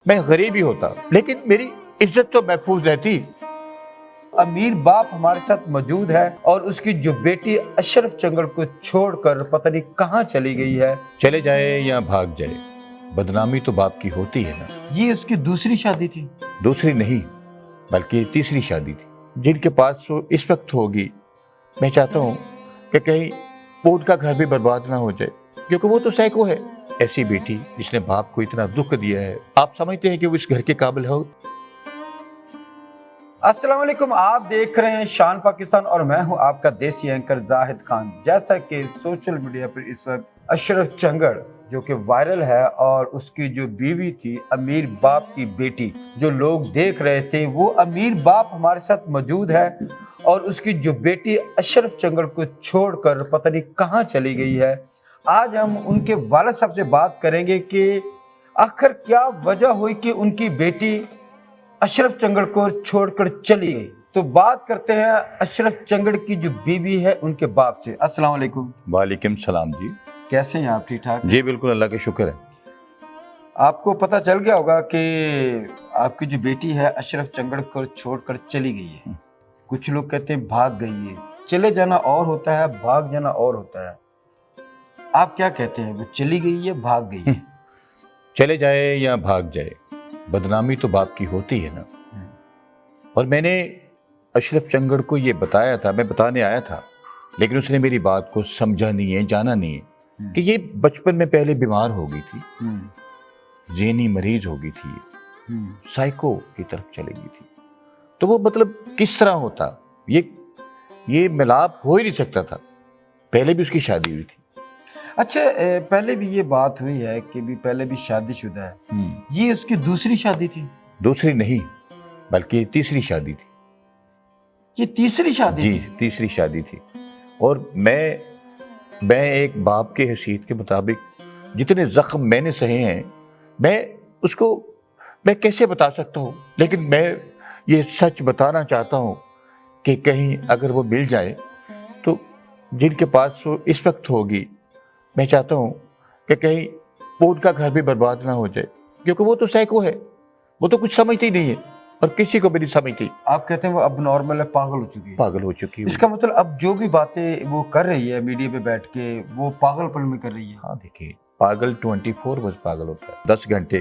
میں غریب ہی ہوتا لیکن میری عزت تو محفوظ رہتی۔ امیر باپ ہمارے ساتھ موجود ہے اور اس کی جو بیٹی اشرف چنگڑ کو چھوڑ کر پتہ نہیں کہاں چلی گئی ہے۔ چلے جائے یا بھاگ جائے، بدنامی تو باپ کی ہوتی ہے نا۔ یہ اس کی دوسری شادی تھی؟ دوسری نہیں بلکہ تیسری شادی تھی، جن کے پاس وہ اس وقت ہوگی میں چاہتا ہوں کہ کہیں وہ ان کا گھر بھی برباد نہ ہو جائے، کیونکہ وہ تو سائیکو ہے۔ ایسی بیٹی جس نے باپ کو اتنا دکھ دیا ہے، آپ سمجھتے ہیں کہ وہ اس گھر کے قابل ہو؟ السلام علیکم، آپ دیکھ رہے ہیں شان پاکستان اور میں ہوں آپ کا دیسی اینکر زاہد خان۔ جیسا کہ سوشل میڈیا پر اس وقت اشرف چنگڑ جو کہ وائرل ہے اور اس کی جو بیوی تھی امیر باپ کی بیٹی، جو لوگ دیکھ رہے تھے، وہ امیر باپ ہمارے ساتھ موجود ہے اور اس کی جو بیٹی اشرف چنگڑ کو چھوڑ کر پتہ نہیں کہاں چلی گئی ہے۔ آج ہم ان کے والد صاحب سے بات کریں گے کہ آخر کیا وجہ ہوئی کہ ان کی بیٹی اشرف چنگڑ کو چھوڑ کر چلی گئی۔ تو بات کرتے ہیں اشرف چنگڑ کی جو بیوی ہے ان کے باپ سے۔ السلام علیکم۔ وعلیکم السلام جی۔ کیسے ہیں آپ؟ ٹھیک ٹھاک؟ جی بالکل، اللہ کا شکر ہے۔ آپ کو پتہ چل گیا ہوگا کہ آپ کی جو بیٹی ہے اشرف چنگڑ کو چھوڑ کر چلی گئی ہے۔ کچھ لوگ کہتے ہیں بھاگ گئی ہے۔ چلے جانا اور ہوتا ہے، بھاگ جانا اور ہوتا ہے۔ آپ کیا کہتے ہیں، وہ چلی گئی ہے بھاگ گئی ہے؟ چلے جائے یا بھاگ جائے، بدنامی تو باپ کی ہوتی ہے نا۔ اور میں نے اشرف چنگڑ کو یہ بتایا تھا، میں بتانے آیا تھا، لیکن اس نے میری بات کو سمجھا نہیں ہے، جانا نہیں ہے کہ یہ بچپن میں پہلے بیمار ہو گئی تھی، ذہنی مریض ہو گئی تھی، سائیکو کی طرف چلی گئی تھی۔ تو وہ مطلب کس طرح ہوتا، یہ ملاپ ہو ہی نہیں سکتا تھا۔ پہلے بھی اس کی شادی ہوئی تھی۔ اچھا، پہلے بھی یہ بات ہوئی ہے کہ بھی پہلے بھی شادی شدہ ہے۔ یہ اس کی دوسری شادی تھی؟ دوسری نہیں بلکہ تیسری شادی تھی۔ یہ تیسری شادی جی تھی؟ تیسری شادی تھی۔ اور میں ایک باپ کے حیثیت کے مطابق جتنے زخم میں نے سہے ہیں، میں کیسے بتا سکتا ہوں، لیکن میں یہ سچ بتانا چاہتا ہوں کہ کہیں اگر وہ مل جائے تو جن کے پاس وہ اس وقت ہوگی، میں چاہتا ہوں کہ کہیں وہ ان کا گھر بھی برباد نہ ہو جائے، کیونکہ وہ تو سائیکو ہے، وہ تو کچھ سمجھتی نہیں ہے اور کسی کو بھی نہیں سمجھتی۔ آپ کہتے ہیں وہ اب نارمل ہے، پاگل ہو چکی ہے۔ اس کا مطلب اب جو بھی باتیں وہ کر رہی ہے میڈیا پہ بیٹھ کے، وہ پاگل پن میں کر رہی ہے۔ ہاں دیکھیے، پاگل 24 بس پاگل ہوتا ہے، 10 گھنٹے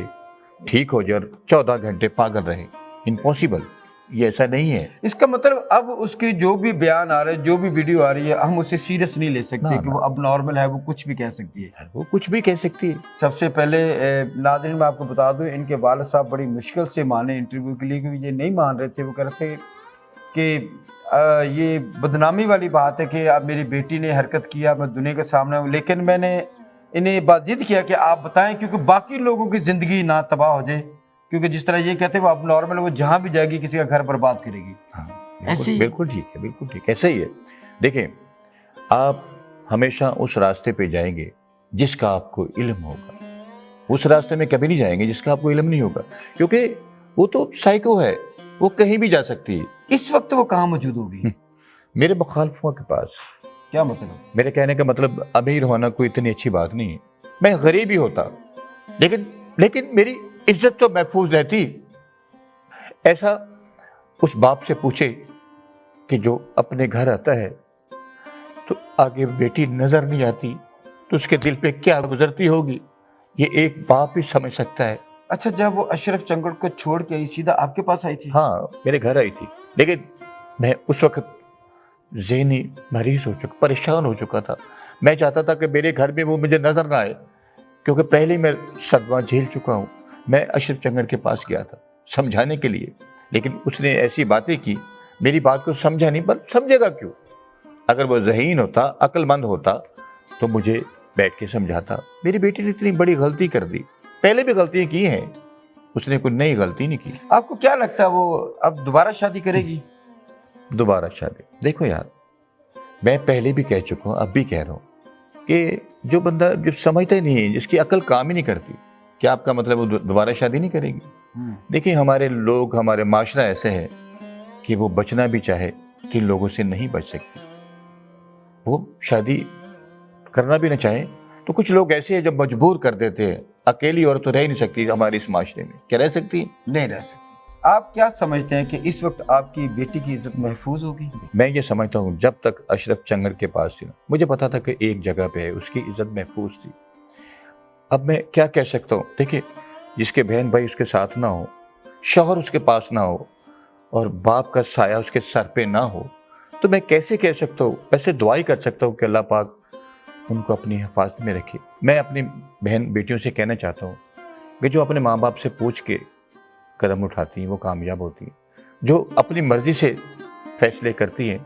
ٹھیک ہو جائے اور 14 گھنٹے پاگل رہے، امپاسبل، یہ ایسا نہیں ہے۔ اس کا مطلب اب اس کی جو بھی بیان آ رہے، جو بھی ویڈیو آ رہی ہے، ہم اسے سیریس نہیں لے سکتے کہ وہ اب نارمل ہے، وہ کچھ بھی کہہ سکتی ہے۔ وہ کچھ بھی کہہ سکتی ہے۔ سب سے پہلے ناظرین میں آپ کو بتا دوں، ان کے والد صاحب بڑی مشکل سے مانے انٹرویو کے لیے، کیونکہ یہ نہیں مان رہے تھے۔ وہ کہہ رہے تھے کہ یہ بدنامی والی بات ہے کہ اب میری بیٹی نے حرکت کیا، میں دنیا کے سامنے ہوں، لیکن میں نے انہیں بازید کیا کہ آپ بتائیں، کیونکہ باقی لوگوں کی زندگی نہ تباہ ہو جائے، کیونکہ جس طرح یہ کہتے ہیں وہ اب نارمل، وہ جہاں بھی جائے گی کسی کا گھر برباد کرے گی۔ ایسی بالکل ٹھیک ہے، بالکل ٹھیک ہے، ایسا ہی ہے۔ دیکھیں، آپ ہمیشہ اس راستے پہ جائیں گے جس کا آپ کو علم ہوگا، اس راستے میں کبھی نہیں جائیں گے جس کا آپ کو علم نہیں ہوگا، کیونکہ وہ تو سائیکو ہے، وہ کہیں بھی جا سکتی ہے۔ اس وقت وہ کہاں موجود ہوگی؟ میرے مخالفوں کے پاس۔ کیا مطلب؟ میرے کہنے کا مطلب امیر ہونا کوئی اتنی اچھی بات نہیں ہے، میں غریب ہی ہوتا لیکن میری عزت تو محفوظ رہتی۔ ایسا اس باپ سے پوچھے کہ جو اپنے گھر آتا ہے تو آگے بیٹی نظر نہیں آتی تو اس کے دل پہ کیا گزرتی ہوگی، یہ ایک باپ ہی سمجھ سکتا ہے۔ اچھا، جب وہ اشرف چنگڑ کو چھوڑ کے آئی، سیدھا آپ کے پاس آئی تھی؟ ہاں، میرے گھر آئی تھی، لیکن میں اس وقت ذہنی مریض ہو چکا، پریشان ہو چکا تھا۔ میں چاہتا تھا کہ میرے گھر میں وہ مجھے نظر نہ آئے، کیونکہ پہلے میں صدمہ جھیل چکا ہوں۔ میں اشرف چنگڑ کے پاس گیا تھا سمجھانے کے لیے، لیکن اس نے ایسی باتیں کی، میری بات کو سمجھا نہیں۔ پر سمجھے گا کیوں؟ اگر وہ ذہین ہوتا، عقل مند ہوتا تو مجھے بیٹھ کے سمجھاتا۔ میری بیٹی نے اتنی بڑی غلطی کر دی، پہلے بھی غلطیاں کی ہیں، اس نے کوئی نئی غلطی نہیں کی۔ آپ کو کیا لگتا ہے وہ اب دوبارہ شادی کرے گی؟ دوبارہ شادی؟ دیکھو یار، میں پہلے بھی کہہ چکا ہوں، اب بھی کہہ رہا ہوں کہ جو بندہ جو سمجھتا ہی نہیں ہے، جس کی عقل کام ہی نہیں کرتی، کیا آپ کا مطلب وہ دوبارہ شادی نہیں کرے گی؟ دیکھیں، ہمارے لوگ، ہمارے معاشرہ ایسے ہے کہ وہ بچنا بھی چاہے تو ان لوگوں سے نہیں بچ سکتی۔ وہ شادی کرنا بھی نہ چاہیں تو کچھ لوگ ایسے ہیں جو مجبور کر دیتے ہیں اکیلی عورت تو رہ ہی نہیں سکتی ہمارے اس معاشرے میں. کیا رہ سکتی ہے؟ نہیں رہ سکتی. آپ کیا سمجھتے ہیں کہ اس وقت آپ کی بیٹی کی عزت محفوظ ہوگی؟ میں یہ سمجھتا ہوں جب تک اشرف چنگڑ کے پاس تھی مجھے پتا تھا کہ ایک جگہ پہ ہے اس کی عزت محفوظ تھی. اب میں کیا کہہ سکتا ہوں؟ دیکھیں، جس کے بہن بھائی اس کے ساتھ نہ ہو، شوہر اس کے پاس نہ ہو اور باپ کا سایہ اس کے سر پہ نہ ہو تو میں کیسے کہہ سکتا ہوں؟ ایسے دعائی کر سکتا ہوں کہ اللہ پاک ان کو اپنی حفاظت میں رکھے. میں اپنی بہن بیٹیوں سے کہنا چاہتا ہوں کہ جو اپنے ماں باپ سے پوچھ کے قدم اٹھاتی ہیں وہ کامیاب ہوتی ہیں. جو اپنی مرضی سے فیصلے کرتی ہیں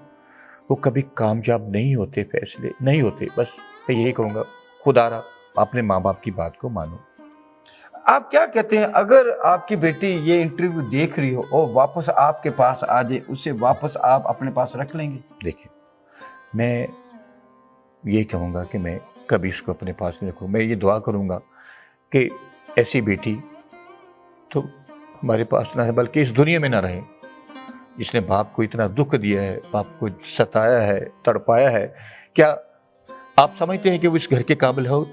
وہ کبھی کامیاب نہیں ہوتے، فیصلے نہیں ہوتے. بس میں یہی کہوں گا، خدا را اپنے ماں باپ کی بات کو مانو. آپ کیا کہتے ہیں اگر آپ کی بیٹی یہ انٹرویو دیکھ رہی ہو اور واپس آپ کے پاس آ جائے، اسے واپس آپ اپنے پاس رکھ لیں گے؟ دیکھیں، میں یہ کہوں گا کہ میں کبھی اس کو اپنے پاس نہیں رکھوں. میں یہ دعا کروں گا کہ ایسی بیٹی تو ہمارے پاس نہ ہے، بلکہ اس دنیا میں نہ رہے جس نے باپ کو اتنا دکھ دیا ہے، باپ کو ستایا ہے، تڑپایا ہے. کیا آپ سمجھتے ہیں کہ وہ اس گھر کے قابل ہو؟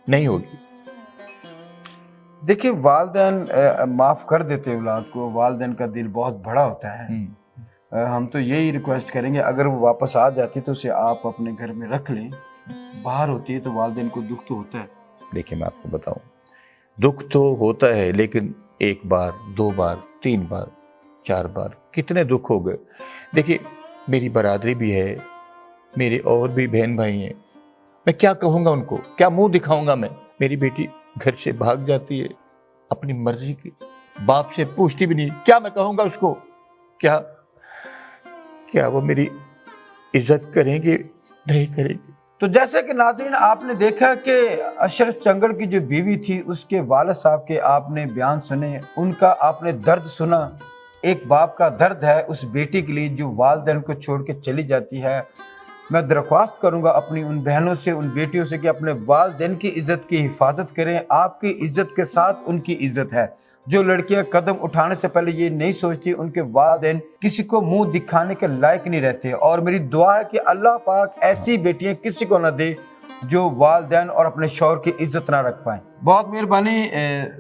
نہیں ہوگی. دیکھیں، والدین معاف کر دیتے اولاد کو، والدین کا دل بہت بڑا ہوتا ہے. ہم تو یہی ریکویسٹ کریں گے اگر وہ واپس آ جاتی تو اسے آپ اپنے گھر میں رکھ لیں. باہر ہوتی ہے تو والدین کو دکھ تو ہوتا ہے. دیکھیں، میں آپ کو بتاؤں، دکھ تو ہوتا ہے لیکن ایک بار، دو بار، تین بار، چار بار، کتنے دکھ ہو گئے. دیکھیے، میری برادری بھی ہے، میرے اور بھی بہن بھائی ہیں. میں کیا کہوں گا ان کو؟ کیا منہ دکھاؤں گا میں؟ میری بیٹی گھر سے بھاگ جاتی ہے اپنی مرضی کی، باپ سے پوچھتی بھی نہیں. کیا میں کہوں گا اس کو؟ کیا وہ میری عزت کریں گے؟ نہیں کریں گے. تو جیسے کہ ناظرین آپ نے دیکھا کہ اشرف چنگڑ کی جو بیوی تھی اس کے والد صاحب کے آپ نے بیان سنے، ان کا آپ نے درد سنا. ایک باپ کا درد ہے اس بیٹی کے لیے جو والدین کو چھوڑ کے چلی جاتی ہے. میں درخواست کروں گا اپنی ان بہنوں سے، ان بیٹیوں سے کہ اپنے والدین کی عزت کی حفاظت کریں. آپ کی عزت کے ساتھ ان کی عزت ہے. جو لڑکیاں قدم اٹھانے سے پہلے یہ نہیں سوچتی ان کے والدین کسی کو منہ دکھانے کے لائق نہیں رہتے. اور میری دعا ہے کہ اللہ پاک ایسی بیٹیاں کسی کو نہ دے جو والدین اور اپنے شوہر کی عزت نہ رکھ پائیں. بہت مہربانی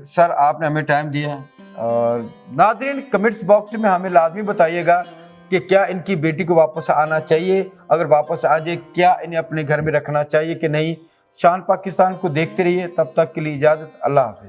سر، آپ نے ہمیں ٹائم دیا. اور ناظرین کمنٹس باکس میں ہمیں لازمی بتائیے گا کہ کیا ان کی بیٹی کو واپس آنا چاہیے، اگر واپس آ جائے کیا انہیں اپنے گھر میں رکھنا چاہیے کہ نہیں. شان پاکستان کو دیکھتے رہیے. تب تک کے لیے اجازت. اللہ حافظ.